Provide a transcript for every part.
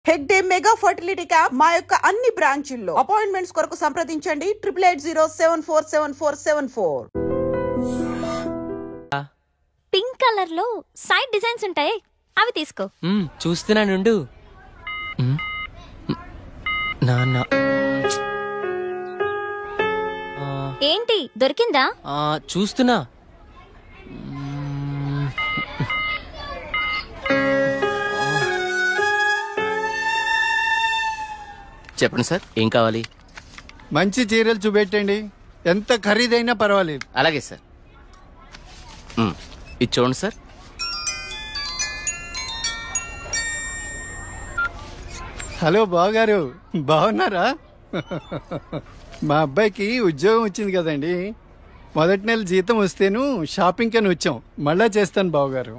Head day mega fertility camp మా యొక్క అన్ని బ్రాంచుల్లో. అపాయింట్మెంట్స్ కొరకు సంప్రదించండి 8880747474. పింక్ కలర్ లో సైడ్ డిజైన్స్ ఉంటాయి, అవి తీసుకో. చూస్తున్నానుండు. నాన్న ఏంటి దొరికిందా? చూస్తున్నా. చెప్పండి సార్, ఏం కావాలి? మంచి చీరలు చూపెట్టండి, ఎంత ఖరీదైనా పర్వాలేదు. అలాగే సార్. ఇది చూడండి సార్. హలో బావగారు, బాగున్నారా? మా అబ్బాయికి ఉద్యోగం వచ్చింది కదండి. మొదటి నెల జీతం వస్తేను షాపింగ్ అని వచ్చాం. మళ్ళా చేస్తాను బావగారు.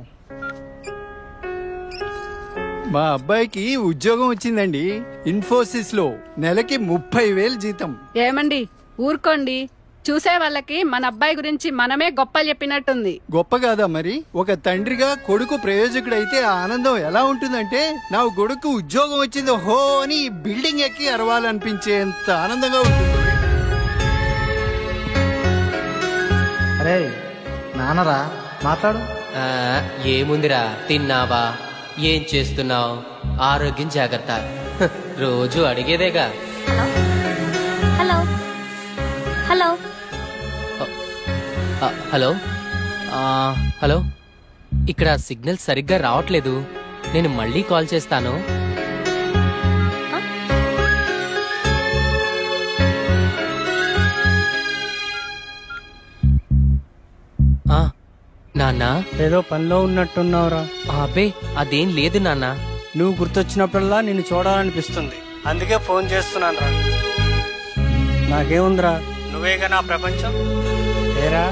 మా అబ్బాయికి ఉద్యోగం వచ్చిందండి, ఇన్ఫోసిస్ లో. నెలకి 30,000 జీతం. ఏమండి ఊరుకోండి, చూసే వాళ్ళకి మన అబ్బాయి గురించి మనమే గొప్ప చెప్పినట్టుంది. గొప్ప కాదా మరి? ఒక తండ్రిగా కొడుకు ప్రయోజకుడైతే ఆ ఆనందం ఎలా ఉంటుందంటే, నా కొడుకు ఉద్యోగం వచ్చింది హో అని బిల్డింగ్ ఎక్కి అరవాలనిపించేంత ఆనందంగా ఉంటుంది. అరే నాన్నరా, మాట్లాడు. ఏముందిరా, తిన్నావా, ఏం చేస్తున్నావు, ఆరోగ్యం జాగ్రత్త, రోజు అడిగేదేగా. హలో హలో హలో హలో, ఇక్కడ సిగ్నల్ సరిగ్గా రావట్లేదు, నేను మళ్ళీ కాల్ చేస్తాను. నాన్న, ఏదో పనిలో ఉన్నట్టున్నావురా. అబ్బే అదేం లేదు నాన్న. నువ్వు గుర్తొచ్చినప్పుడల్లా నిన్ను చూడాలనిపిస్తుంది, అందుకే ఫోన్ చేస్తున్నాను రా. నాకేముందిరా, నువ్వేగా నా ప్రపంచం. ఏరా,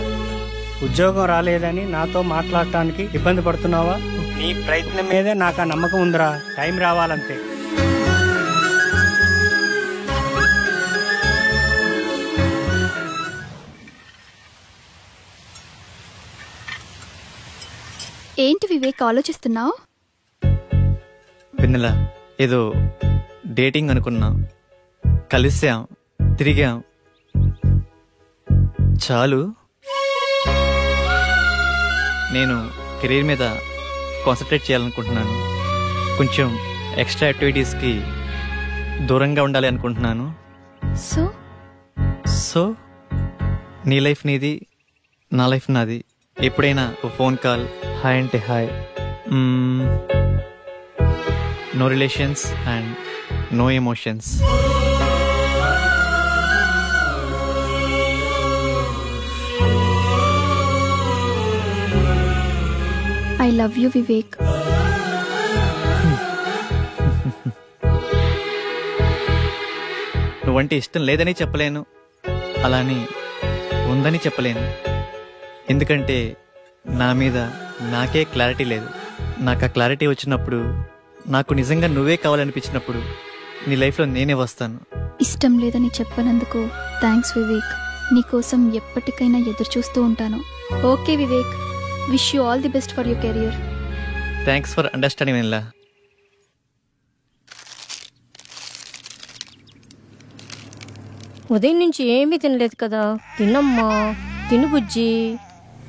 ఉద్యోగం రాలేదని నాతో మాట్లాడటానికి ఇబ్బంది పడుతున్నావా? నీ ప్రయత్నం మీదే నాకు ఆ నమ్మకం ఉందిరా. టైం రావాలంతే. ఏంటి వివేక్ ఆలోచిస్తున్నావు? వెన్నెల, ఏదో డేటింగ్ అనుకున్నా, కలిసాం, తిరిగాం, చాలు. నేను కెరీర్ మీద కాన్సన్ట్రేట్ చేయాలనుకుంటున్నాను. కొంచెం ఎక్స్ట్రా యాక్టివిటీస్కి దూరంగా ఉండాలి అనుకుంటున్నాను. సో నీ లైఫ్ నీది, నా లైఫ్ నాది. ఎప్పుడైనా ఓ ఫోన్ కాల్, హాయ్ అంటే hi. No relations and no emotions. I love you Vivek. నువ్వంటే ఇష్టం లేదని చెప్పలేను, అలాని ఉందని చెప్పలేను. ఎందుకంటే నా మీద నాకే క్లారిటీ లేదు. నాకు ఆ క్లారిటీ వచ్చినప్పుడు, నాకు నిజంగా నువ్వే కావాలనిపించినప్పుడు నీ లైఫ్లో నేనే వస్తాను. ఇష్టం లేదని చెప్పనందుకు థ్యాంక్స్ వివేక్. నీకోసం ఎప్పటికైనా ఎదురు చూస్తూ ఉంటాను. Okay Vivek, wish you all the best for your career. Thanks for understanding Vennela. ఉదయం నుంచి ఏమీ తినలేదు కదా. తినమ్మా, తిను బుజ్జి,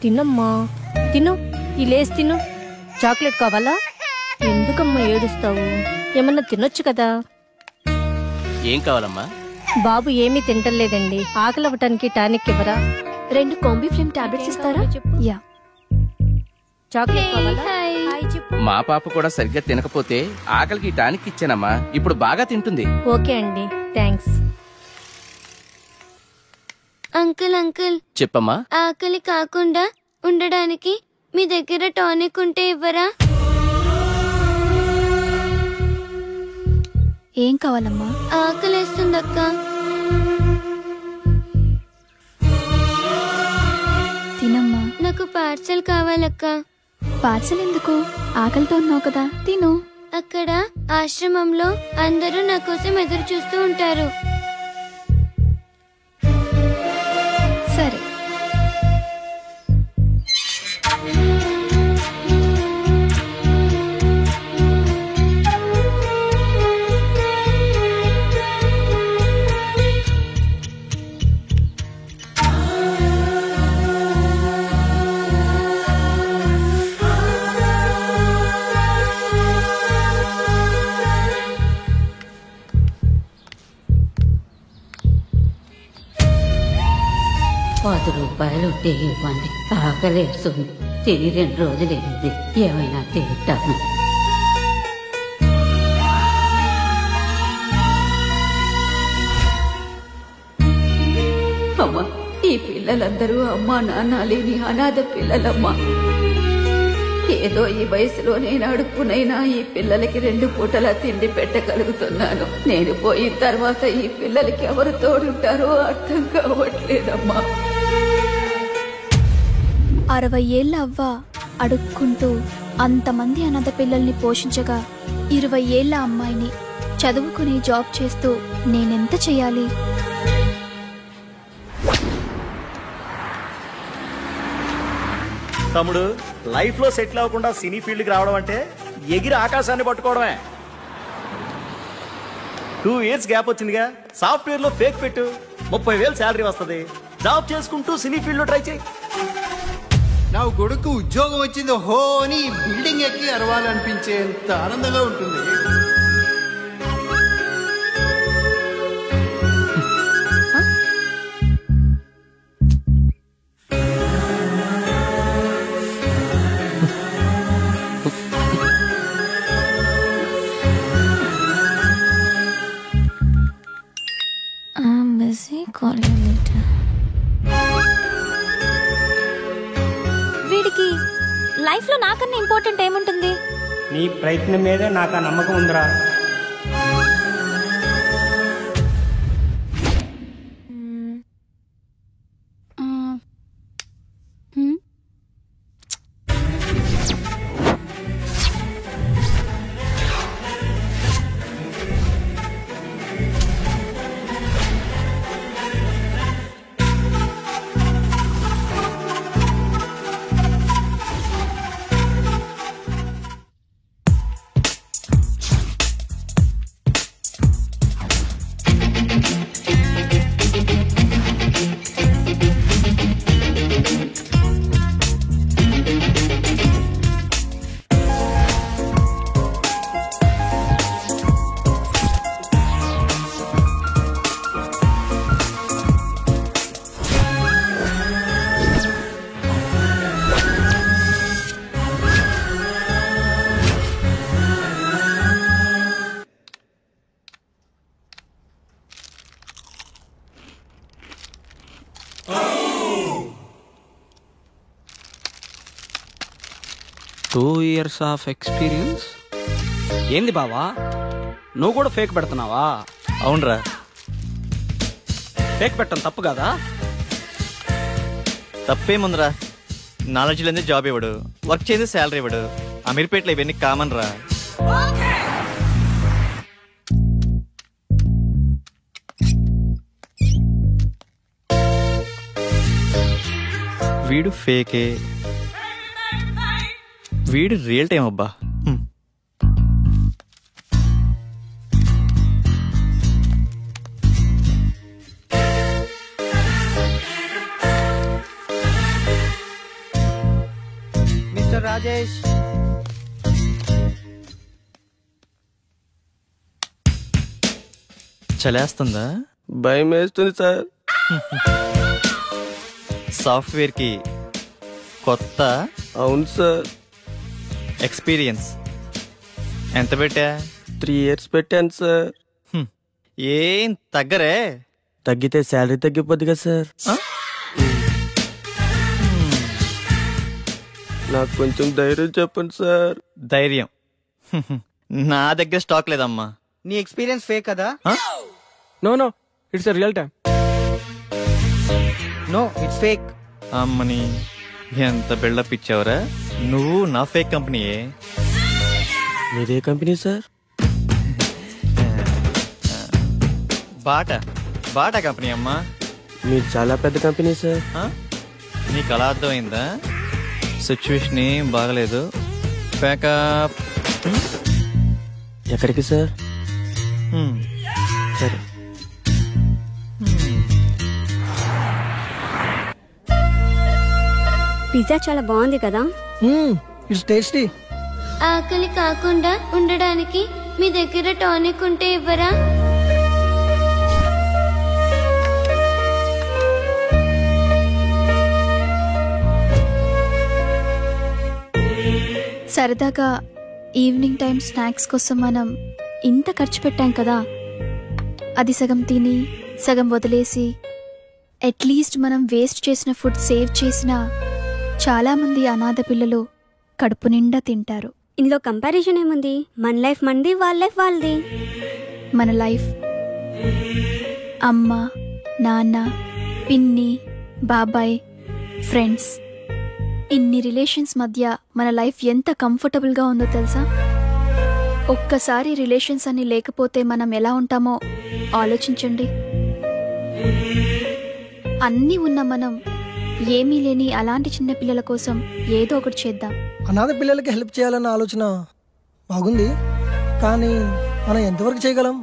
తినమ్మా, తిను. ఈ లేసి తిను. చాక్లెట్ కావాలా? ఎందుకమ్మా ఏడుస్తావు? ఏమన్నా తినొచ్చు కదా. ఏం కావాలమ్మా? బాబు ఏమీ తింటలేదండి, ఆకలి అవ్వటానికి టానిక్ ఇవ్వరా? 2 కాంబిఫ్లేమ్ టాబ్లెట్స్ ఇస్తారా? యా. చాక్లెట్ కావాలా? మా పాప కూడా సరిగ్గా తినకపోతే ఆకలికి టానిక్ ఇచ్చానమ్మా, ఇప్పుడు బాగా తింటుంది. ఓకే అండి, థ్యాంక్స్. అంకుల్ అంకుల్, చెప్పమ్మా. ఆకలి కాకుండా ఉండడానికి మీ దగ్గర టానిక్ ఉంటే ఇవ్వరా? ఏం కావాలమ్మా? ఆకలేస్తుందక్క. తినమ్మా. నాకు పార్సల్ కావాలక్క. పార్సల్ ఎందుకు? ఆకలితో ఉన్నావు కదా, తిను. అక్కడ ఆశ్రమంలో అందరూ నా కోసం ఎదురు చూస్తూ ఉంటారు. సరే. 10 రూపాయలు ఉంటే ఇవ్వండి. ఆకలేస్తుంది. తిని 2 రోజులైంది. ఏమైనా తింటాను. అమ్మా, ఈ పిల్లలందరూ అమ్మా నాన్న లేని అనాథ పిల్లలమ్మా. ఏదో ఈ వయసులో నేను అడుక్కునైనా ఈ పిల్లలకి 2 పూటలా తిండి పెట్టగలుగుతున్నాను. నేను పోయిన తర్వాత ఈ పిల్లలకి ఎవరు తోడుంటారో అర్థం కావట్లేదమ్మా. 60 ఏళ్ల అవ్వ అడుక్కుంటూ అంతమంది అనాథ పిల్లల్ని పోషించగా 20 ఏళ్ల అమ్మాయిని చదువుకుని జాబ్ చేస్తూ నేనెంత చెయ్యాలి? తమ్ముడు, లైఫ్ లో సెటిల్ అవ్వకుండా సినీ ఫీల్డ్కి రావడం అంటే ఎగిరి ఆకాశాన్ని పట్టుకోవడమే. 2 years గ్యాప్ వచ్చిందిగా, సాఫ్ట్వేర్ లో ఫేక్ పెట్టు, 30,000 శాలరీ వస్తుంది. జాబ్ చేసుకుంటూ సినీ ఫీల్డ్ లో ట్రై చేయి. నా కొడుకు ఉద్యోగం వచ్చింది హో అని బిల్డింగ్ ఎక్కి అరవాలనిపించేంత ఆనందంగా ఉంటుంది. వీడికి లైఫ్ లో నాకన్నా ఇంపార్టెంట్ ఏముంటుంది? నీ ప్రయత్నం మీదే నాకు ఆ నమ్మకం ఉందిరా. Two years of experience. ఏంది బావా, నువ్వు కూడా ఫేక్ పెడుతున్నావా? అవునరా. ఫేక్ పెట్టడం తప్పు కదా? తప్పేముందిరా, నాలెడ్జ్ లేని జాబ్ ఇవ్వడు, వర్క్ చేసి శాలరీ ఇవ్వడు. అమీర్పేటలో ఇవన్నీ కామన్ రా. వీడు ఫేకే, వీడు రియల్ టైం అబ్బా. మిస్టర్ రాజేష్, చలేస్తుందా? భయం వేస్తుంది సార్. సాఫ్ట్వేర్ కి కొత్త? అవును సార్. ఎక్స్పీరియన్స్ ఎంత పెట్టా? 3 years పెట్టాను సార్. ఏం తగ్గరే? తగ్గితే శాలరీ తగ్గిపోద్ది కదా సార్. నాకు కొంచెం ధైర్యం చెప్పండి సార్. ధైర్యం నా దగ్గర స్టాక్ లేదమ్మా. నీ ఎక్స్పీరియన్స్ ఫేక్ కదా? No it's real time. No it's fake. అమ్మని ఎంత బిల్డప్ ఇచ్చావురా. నువ్వు నా ఫేక్ కంపెనీయే. మీదే కంపెనీ సార్? బాటా కంపెనీ అమ్మా. మీరు చాలా పెద్ద కంపెనీ సార్. నీకు అలా అర్థమైందా? సిచ్యువేషన్ ఏం బాగలేదు. ప్యాకప్. ఎక్కడికి సార్? సరే. పిజ్జా చాలా బాగుంది కదా? It's tasty. ఆకలి కాకుండా ఉండడానికి మీ దగ్గర టానిక్ ఉంటే ఇవ్వరా? సరదాగా ఈవినింగ్ టైం స్నాక్స్ కోసం మనం ఇంత ఖర్చు పెట్టాం కదా, అది సగం తిని సగం వదిలేసి అట్లీస్ట్ మనం వేస్ట్ చేసిన ఫుడ్ సేవ్ చేసినా చాలామంది అనాథ పిల్లలు కడుపు నిండా తింటారు. ఇందులో కంపారిజన్ ఏముంది? మన లైఫ్ మనది, వాళ్ళ లైఫ్ వాళ్ళది. మన లైఫ్ అమ్మ, నాన్న, పిన్ని, బాబాయ్, ఫ్రెండ్స్, ఇన్ని రిలేషన్స్ మధ్య మన లైఫ్ ఎంత కంఫర్టబుల్గా ఉందో తెలుసా? ఒక్కసారి రిలేషన్స్ అన్ని లేకపోతే మనం ఎలా ఉంటామో ఆలోచించండి. అన్నీ ఉన్న మనం ఏమీ లేని అలాంటి చిన్న పిల్లల కోసం ఏదో ఒకటి చేద్దాం. అనాథ పిల్లలకి హెల్ప్ చేయాలన్న ఆలోచన బాగుంది, కానీ మనం ఎంతవరకు చేయగలం?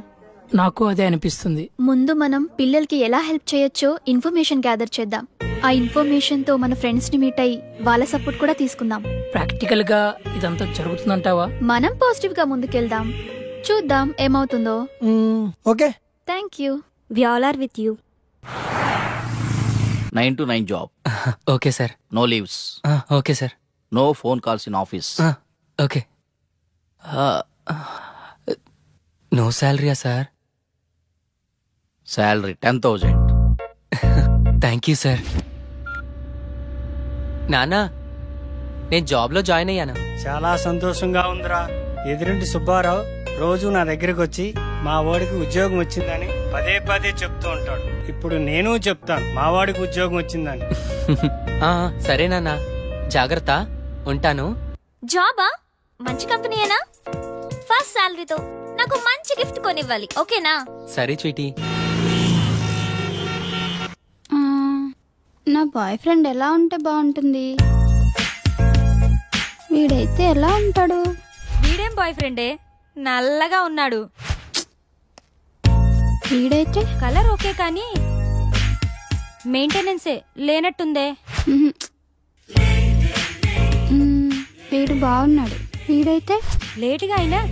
నాకు అదే అనిపిస్తుంది. ముందు మనం పిల్లలకి ఎలా హెల్ప్ చేయొచ్చో ఇన్ఫర్మేషన్ గ్యాదర్ చేద్దాం. ఆ ఇన్ఫర్మేషన్ తో మన ఫ్రెండ్స్ ని మీట్ అయ్యి వాళ్ళ సపోర్ట్ కూడా తీసుకుందాం. ప్రాక్టికల్ గా ఇదంతా జరుగుతుందంటావా? మనం పాజిటివ్ గా ముందుకెళ్దాం, చూద్దాం ఏమవుతుందో. Okay, thank you. We all are with you. 9 to 9 job. Okay sir. No leaves. Okay sir. No phone calls in office. Okay. నో శాలరీయా sir? Salary 10,000. Thank you sir. నానా, నేను జాబ్లో జాయిన్ అయ్యాను. చాలా సంతోషంగా ఉందిరా. ఎదురింటి సుబ్బారావు రోజు నా దగ్గరికి వచ్చి మా వాడికి ఉద్యోగం వచ్చిందని పదే పదే చెప్తూ ఉంటాడు. ఇప్పుడు నేను చెప్తాను మా వాడికి ఉద్యోగం వచ్చిందని. సరే నాన్న, జాగ్రత్త, ఉంటాను. జాబా? మంచి కంపెనీయేనా? ఫస్ట్ శాలరీతో నాకు మంచి గిఫ్ట్ కొనివ్వాలి, ఓకేనా? సరే స్వీటీ. నా బాయ్ ఫ్రెండ్ ఎలా ఉంటే బాగుంటుంది? వీడైతే ఎలా ఉంటాడు? వీడేం బాయ్ ఫ్రెండే, నల్లగా ఉన్నాడు. వీడైతే కలర్ ఓకే కానీ మెయింటెనెన్సే లేనట్టుందే. వీడు బాగున్నాడు. వీడైతే లేటుగా అయినా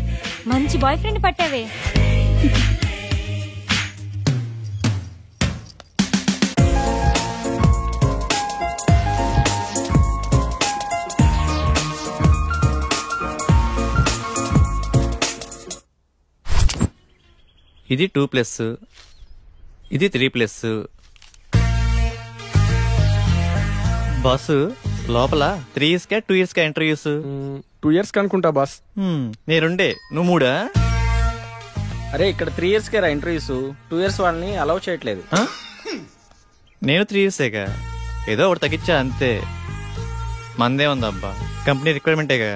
మంచి బాయ్ ఫ్రెండ్ పట్టావే. ఇది 2+, ఇది 3+. బాసు, లోపల 3 yearsకా 2 yearsకా ఇంటర్వ్యూస్? 2 years అనుకుంటా బాస్. నేనుండే, నువ్వు 3? అరే ఇక్కడ 3 yearsకే రా ఇంటర్వ్యూస్. 2 years వాళ్ళని అలౌ చేయట్లేదు. నేను 3 yearsేగా, ఏదో ఒకటి తగ్గించా అంతే. మందే ఉందబ్బా, కంపెనీ రిక్వైర్మెంటేగా.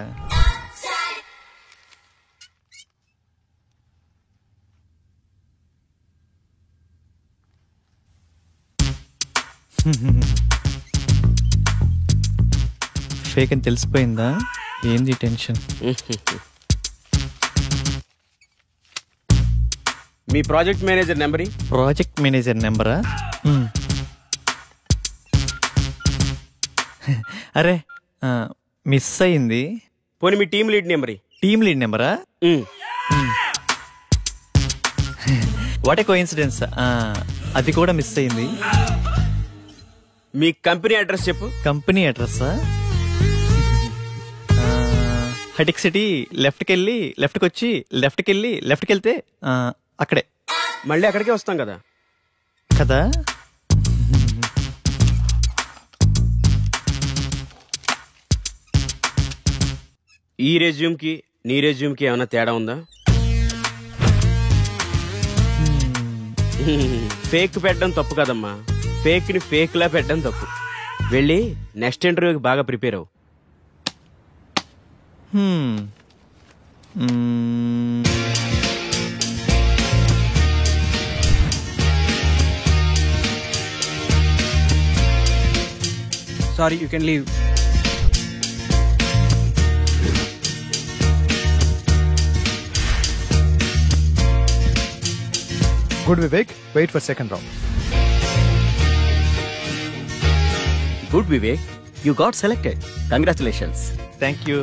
ఫేక్ అని తెలిసిపోయిందా? ఏంది టెన్షన్? మీ project manager number? Project manager నెంబరా? అరే మిస్ అయింది. పోనీ మీ team lead number? Team lead నెంబరా? వాట్ ఏ కోఇన్సిడెన్స్, అది కూడా మిస్ అయింది. మీ కంపెనీ అడ్రస్ చెప్పు. కంపెనీ అడ్రస్సా? హైటెక్ సిటీ లెఫ్ట్కి వెళ్ళి లెఫ్ట్కి వచ్చి లెఫ్ట్కి వెళ్ళి లెఫ్ట్కి వెళ్తే అక్కడే. మళ్ళీ అక్కడికే వస్తాం కదా. కదా. ఈ రెజ్యూమ్ కి నీ రెజ్యూమ్ కి ఏమైనా తేడా ఉందా? ఫేక్ పెట్టడం తప్పు కదమ్మా, ఫేక్ ని ఫేక్ లా పెట్టడం తప్పు. వెళ్ళి నెక్స్ట్ ఇంటర్వ్యూకి బాగా ప్రిపేర్ అవ్వు. Sorry, you can leave. Good, Vivek. Wait for second round. Good, Vivek. You got selected. Congratulations. Thank you.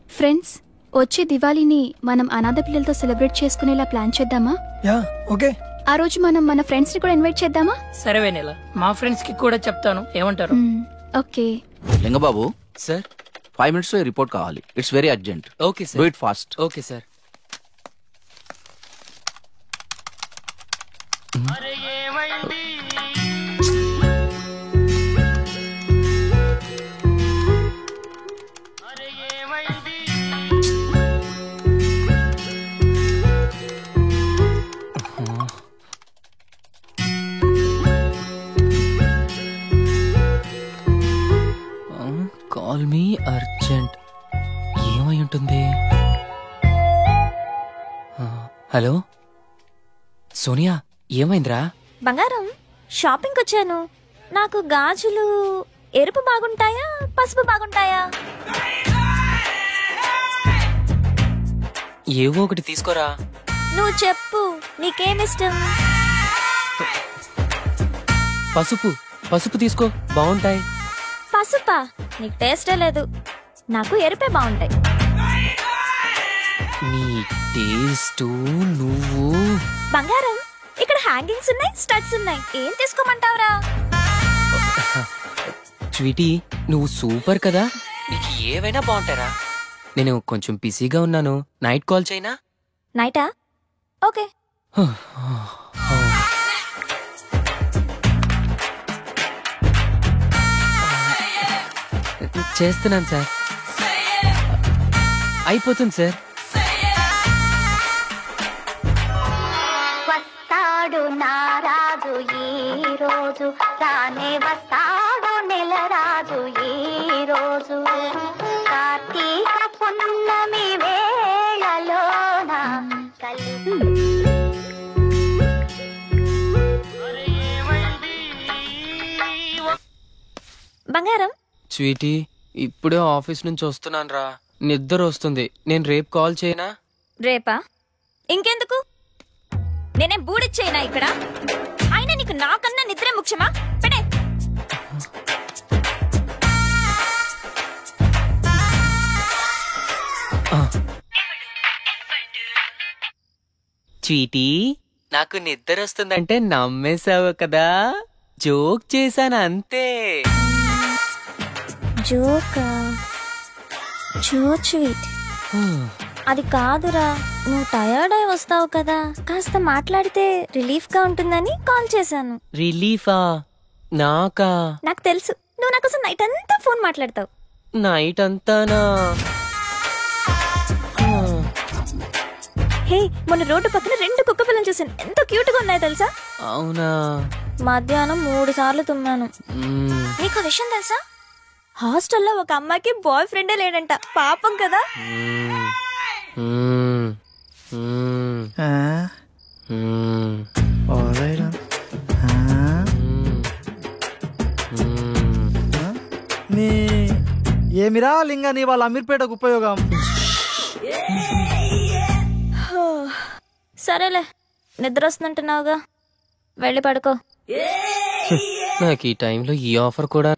Friends, వచ్చే దివాళీని మనం అనాథ పిల్లలతో సెలబ్రేట్ చేసుకునేలా ప్లాన్ చేద్దామా? Yeah, okay. ఆ రోజు మనం మన ఫ్రెండ్స్ ని కూడా ఇన్వైట్ చేద్దామా? సరే వెన్నెల, మా ఫ్రెండ్స్ కి కూడా చెప్తాను, ఏమంటారు? ఓకే. లింగబాబు సార్, 5 minutes లో రిపోర్ట్ కావాలి. It's very urgent. Okay do sir. It fast. Okay sir. Call me urgent. ఏమై ఉంటుంది? హలో సోనియా, ఏమైందిరా? బంగారం, షాపింగ్ వచ్చాను. నాకు గాజులు ఎరుపు బాగుంటాయా పసుపు బాగుంటాయా? ఏవో ఒకటి తీసుకోరా. నువ్వు చెప్పు, నీకేమిష్టం? పసుపు పసుపు తీసుకో, బాగుంటాయి. పసుపా? నీకు టేస్టే లేదు. నాకు ఎరుపే బాగుంటాయి. నీ టేస్ట్ నువ్వు. బంగారం, ఇక్కడ హ్యాంగింగ్స్ ఉన్నాయి, స్టడ్స్ ఉన్నాయి. ఏం తీసుకోమంటావురా? స్వీటీ, నువ్వు సూపర్ కదా, నీకు ఏవైనా బాగుంటారా. నేను కొంచెం బిజీగా ఉన్నాను, నైట్ కాల్ చేయనా? నైటా? ఓకే. చేస్తున్నాను సార్. అయిపోతుంది సార్. వస్తాడు నారాజు ఈ రోజు, రానే వస్తాడు నెల రాజు ఈ రోజు. కార్తీక పున్నమి వేళలోన బంగారం, స్వీటీ, ఇప్పుడే ఆఫీస్ నుంచి వస్తున్నాను రా, నిద్ర వస్తుంది. నేను రేపు కాల్ చేయనా? రేపా? ఇంకెందుకు? నేనేం బూడిచ్చేయనా ఇక్కడ? అయినా నీకు నాకన్నా నిద్రే ముఖ్యమా? పెడే. స్వీటీ, నాకు నిద్ర వస్తుందంటే నమ్మేశావు కదా, జోక్ చేశాను అంతే. జోకా? So sweet. అది కాదురా, నువ్వు టయర్డ్ అయి వస్తావు కదా, కాస్త మాట్లాడితే రిలీఫ్ గా ఉంటుందని కాల్ చేశాను. రిలీఫా? నాకా? నాకు తెలుసు, నువ్వు నా కోసం నైట్ అంతా ఫోన్ మాట్లాడతావు. నైట్ అంతానా? హే, మొన్న రోడ్డు పక్కన 2 కుక్క పిల్లలు చూసాను, ఎంత క్యూట్ గా ఉన్నాయో తెలుసా? అవునా? మధ్యాహ్నం 3 సార్లు తుమ్మాను. నీకు విషయం తెలుసా? హాస్టల్లో ఒక అమ్మాయికి బాయ్ ఫ్రెండే లేడంట. పాపం కదా. ఏమిరా లింగ నీ వాళ్ళ అమీర్పేటకు ఉపయోగం? సరేలే, నిద్ర వస్తుందంటున్నావుగా, వెళ్ళి పడుకో. నాకు ఈ టైంలో ఈ ఆఫర్ కూడా